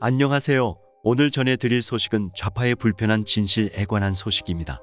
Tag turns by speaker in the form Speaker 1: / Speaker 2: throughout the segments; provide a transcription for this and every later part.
Speaker 1: 안녕하세요. 오늘 전해드릴 소식은 좌파의 불편한 진실에 관한 소식입니다.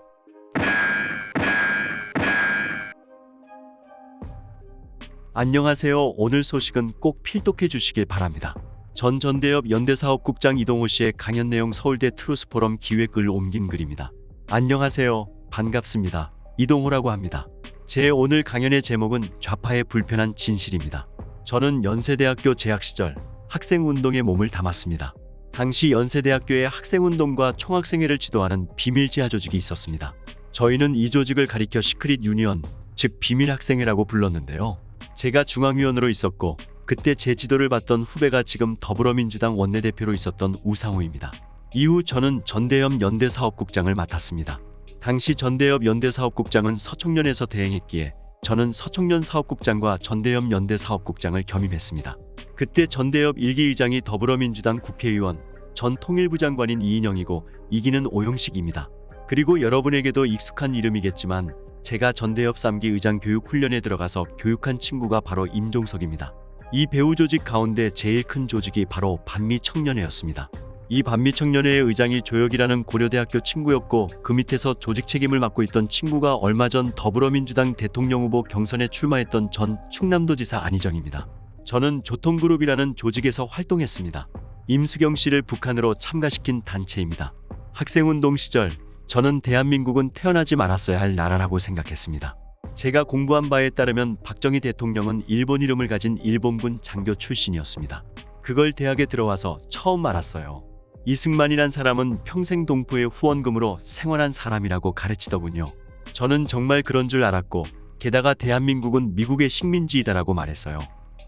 Speaker 1: 안녕하세요. 오늘 소식은 꼭 필독해 주시길 바랍니다. 전 전대협 연대사업국장 이동호 씨의 강연 내용 서울대 트루스포럼 기획을 옮긴 글입니다. 안녕하세요. 반갑습니다. 이동호라고 합니다. 제 오늘 강연의 제목은 좌파의 불편한 진실입니다. 저는 연세대학교 재학 시절 학생운동에 몸을 담았습니다. 당시 연세대학교에 학생운동과 총학생회를 지도하는 비밀 지하 조직이 있었습니다. 저희는 이 조직을 가리켜 시크릿 유니언, 즉 비밀학생회라고 불렀는데요. 제가 중앙위원으로 있었고 그때 제 지도를 받던 후배가 지금 더불어민주당 원내대표로 있었던 우상호입니다. 이후 저는 전대협 연대사업국장을 맡았습니다. 당시 전대협 연대사업국장은 서청년에서 대행했기에 저는 서청년 사업국장과 전대협 연대사업국장을 겸임했습니다. 그때 전대협 1기 의장이 더불어민주당 국회의원, 전 통일부 장관인 이인영이고 2기는 오용식입니다. 그리고 여러분에게도 익숙한 이름이겠지만 제가 전대협 3기 의장 교육훈련에 들어가서 교육한 친구가 바로 임종석입니다. 이 배후 조직 가운데 제일 큰 조직이 바로 반미청년회였습니다. 이 반미청년회의 의장이 조혁이라는 고려대학교 친구였고 그 밑에서 조직 책임을 맡고 있던 친구가 얼마 전 더불어민주당 대통령 후보 경선에 출마했던 전 충남도지사 안희정입니다. 저는 조통그룹이라는 조직에서 활동했습니다. 임수경 씨를 북한으로 참가시킨 단체입니다. 학생운동 시절 저는 대한민국은 태어나지 말았어야 할 나라라고 생각했습니다. 제가 공부한 바에 따르면 박정희 대통령은 일본 이름을 가진 일본군 장교 출신이었습니다. 그걸 대학에 들어와서 처음 알았어요. 이승만이란 사람은 평생 동포의 후원금으로 생활한 사람이라고 가르치더군요. 저는 정말 그런 줄 알았고 게다가 대한민국은 미국의 식민지이다라고 말했어요.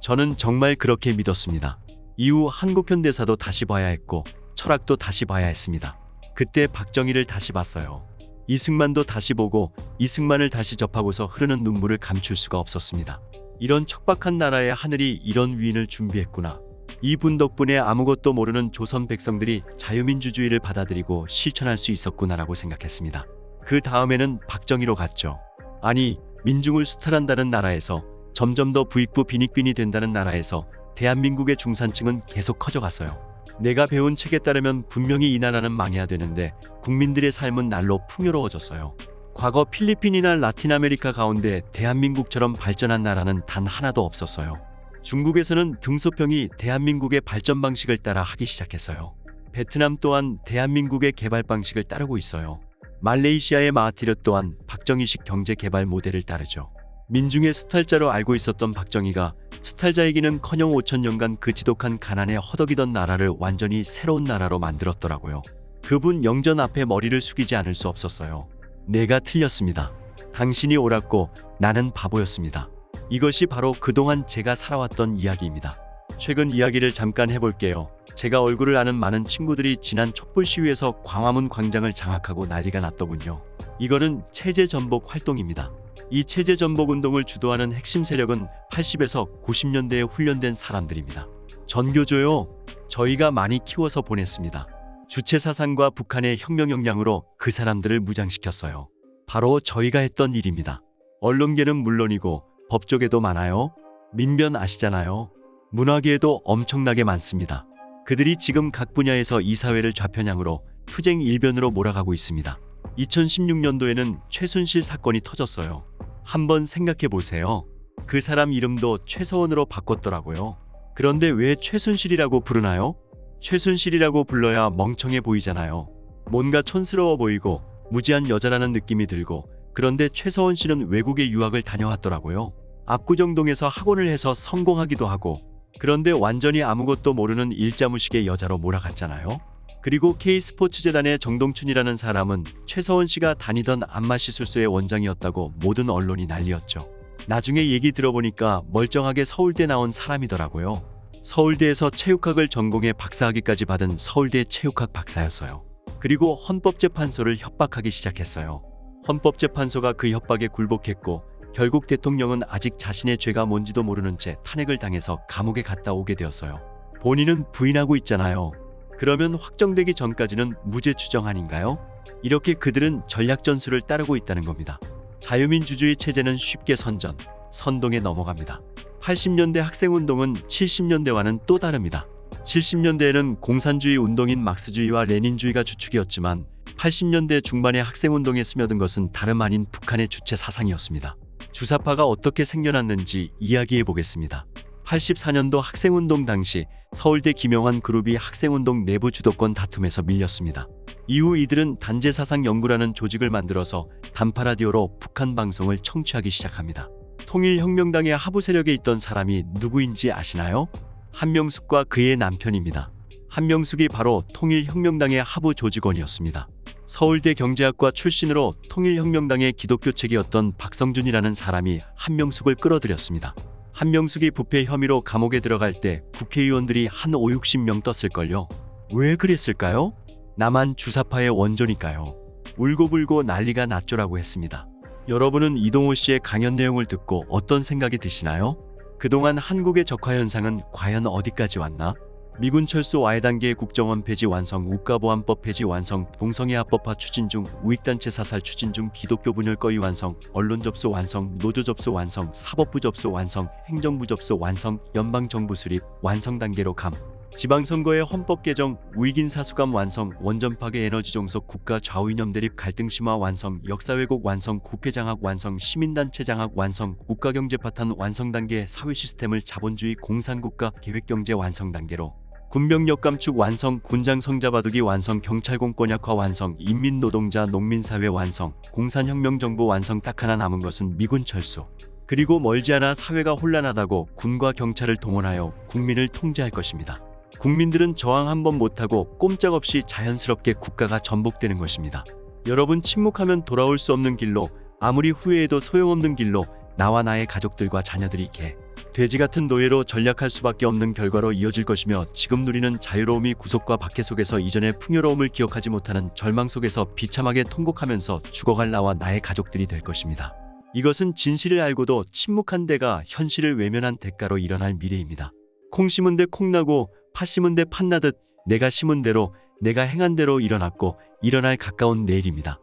Speaker 1: 저는 정말 그렇게 믿었습니다. 이후 한국 현대사도 다시 봐야 했고 철학도 다시 봐야 했습니다. 그때 박정희를 다시 봤어요. 이승만도 다시 보고 이승만을 다시 접하고서 흐르는 눈물을 감출 수가 없었습니다. 이런 척박한 나라의 하늘이 이런 위인을 준비했구나. 이분 덕분에 아무것도 모르는 조선 백성들이 자유민주주의를 받아들이고 실천할 수 있었구나라고 생각했습니다. 그 다음에는 박정희로 갔죠. 아니, 민중을 수탈한다는 나라에서 점점 더 부익부 빈익빈이 된다는 나라에서 대한민국의 중산층은 계속 커져갔어요. 내가 배운 책에 따르면 분명히 이 나라는 망해야 되는데 국민들의 삶은 날로 풍요로워졌어요. 과거 필리핀이나 라틴 아메리카 가운데 대한민국처럼 발전한 나라는 단 하나도 없었어요. 중국에서는 등소평이 대한민국의 발전 방식을 따라 하기 시작했어요. 베트남 또한 대한민국의 개발 방식을 따르고 있어요. 말레이시아의 마하티르 또한 박정희식 경제 개발 모델을 따르죠. 민중의 수탈자로 알고 있었던 박정희가 수탈자이기는커녕 5천년간 그 지독한 가난에 허덕이던 나라를 완전히 새로운 나라로 만들었더라고요. 그분 영전 앞에 머리를 숙이지 않을 수 없었어요. 내가 틀렸습니다. 당신이 옳았고 나는 바보였습니다. 이것이 바로 그동안 제가 살아왔던 이야기입니다. 최근 이야기를 잠깐 해볼게요. 제가 얼굴을 아는 많은 친구들이 지난 촛불 시위에서 광화문 광장을 장악하고 난리가 났더군요. 이거는 체제 전복 활동입니다. 이 체제 전복 운동을 주도하는 핵심 세력은 80에서 90년대에 훈련된 사람들입니다. 전교조요. 저희가 많이 키워서 보냈습니다. 주체 사상과 북한의 혁명 역량으로 그 사람들을 무장시켰어요. 바로 저희가 했던 일입니다. 언론계는 물론이고 법조계도 많아요. 민변 아시잖아요. 문화계에도 엄청나게 많습니다. 그들이 지금 각 분야에서 이 사회를 좌편향으로 투쟁 일변으로 몰아가고 있습니다. 2016년도에는 최순실 사건이 터졌어요. 한번 생각해 보세요. 그 사람 이름도 최서원으로 바꿨더라고요. 그런데 왜 최순실이라고 부르나요? 최순실이라고 불러야 멍청해 보이잖아요. 뭔가 촌스러워 보이고 무지한 여자라는 느낌이 들고 그런데 최서원 씨는 외국에 유학을 다녀왔더라고요. 압구정동에서 학원을 해서 성공하기도 하고 그런데 완전히 아무것도 모르는 일자무식의 여자로 몰아갔잖아요. 그리고 K스포츠재단의 정동춘이라는 사람은 최서원 씨가 다니던 안마시술소의 원장이었다고 모든 언론이 난리였죠. 나중에 얘기 들어보니까 멀쩡하게 서울대 나온 사람이더라고요. 서울대에서 체육학을 전공해 박사학위까지 받은 서울대 체육학 박사였어요. 그리고 헌법재판소를 협박하기 시작했어요. 헌법재판소가 그 협박에 굴복했고 결국 대통령은 아직 자신의 죄가 뭔지도 모르는 채 탄핵을 당해서 감옥에 갔다 오게 되었어요. 본인은 부인하고 있잖아요. 그러면 확정되기 전까지는 무죄 추정 아닌가요? 이렇게 그들은 전략 전술을 따르고 있다는 겁니다. 자유민주주의 체제는 쉽게 선동에 넘어갑니다. 80년대 학생운동은 70년대와는 또 다릅니다. 70년대에는 공산주의 운동인 막스주의와 레닌주의가 주축이었지만 80년대 중반에 학생운동에 스며든 것은 다름 아닌 북한의 주체 사상이었습니다. 주사파가 어떻게 생겨났는지 이야기해 보겠습니다. 84년도 학생운동 당시 서울대 김영환 그룹이 학생운동 내부 주도권 다툼에서 밀렸습니다. 이후 이들은 단제사상연구라는 조직을 만들어서 단파라디오로 북한 방송을 청취하기 시작합니다. 통일혁명당의 하부 세력에 있던 사람이 누구인지 아시나요? 한명숙과 그의 남편입니다. 한명숙이 바로 통일혁명당의 하부 조직원이었습니다. 서울대 경제학과 출신으로 통일혁명당의 기독교책이었던 박성준이라는 사람이 한명숙을 끌어들였습니다. 한명숙이 부패 혐의로 감옥에 들어갈 때 국회의원들이 한 50-60명 떴을걸요. 왜 그랬을까요? 나만 주사파의 원조니까요. 울고불고 난리가 났죠라고 했습니다. 여러분은 이동호 씨의 강연 내용을 듣고 어떤 생각이 드시나요? 그동안 한국의 적화 현상은 과연 어디까지 왔나? 미군 철수 와해 단계의 국정원 폐지 완성, 우가보안법 폐지 완성, 동성애합법화 추진 중, 우익단체 사살 추진 중, 기독교 분열 거의 완성, 언론 접수 완성, 노조 접수 완성, 사법부 접수 완성, 행정부 접수 완성, 연방정부 수립 완성 단계로 감, 지방선거의 헌법 개정, 우익인 사수감 완성, 원전 파괴 에너지 종속, 국가 좌우 이념 대립 갈등 심화 완성, 역사 왜곡 완성, 국회 장악 완성, 시민단체 장악 완성, 국가경제 파탄 완성 단계, 사회 시스템을 자본주의 공산국가 계획경제 완성 단계로 군병력 감축 완성, 군장 성자 바둑이 완성, 경찰 공권 약화 완성, 인민노동자 농민사회 완성, 공산혁명 정부 완성. 딱 하나 남은 것은 미군 철수. 그리고 멀지 않아 사회가 혼란하다고 군과 경찰을 동원하여 국민을 통제할 것입니다. 국민들은 저항 한번 못하고 꼼짝없이 자연스럽게 국가가 전복되는 것입니다. 여러분, 침묵하면 돌아올 수 없는 길로, 아무리 후회해도 소용없는 길로 나와 나의 가족들과 자녀들이 돼지 같은 노예로 전락할 수밖에 없는 결과로 이어질 것이며, 지금 누리는 자유로움이 구속과 박해 속에서 이전의 풍요로움을 기억하지 못하는 절망 속에서 비참하게 통곡하면서 죽어갈 나와 나의 가족들이 될 것입니다. 이것은 진실을 알고도 침묵한 데가 현실을 외면한 대가로 일어날 미래입니다. 콩 심은 데 콩나고 팥 심은 데 팥나듯 내가 심은 대로 내가 행한 대로 일어났고 일어날 가까운 내일입니다.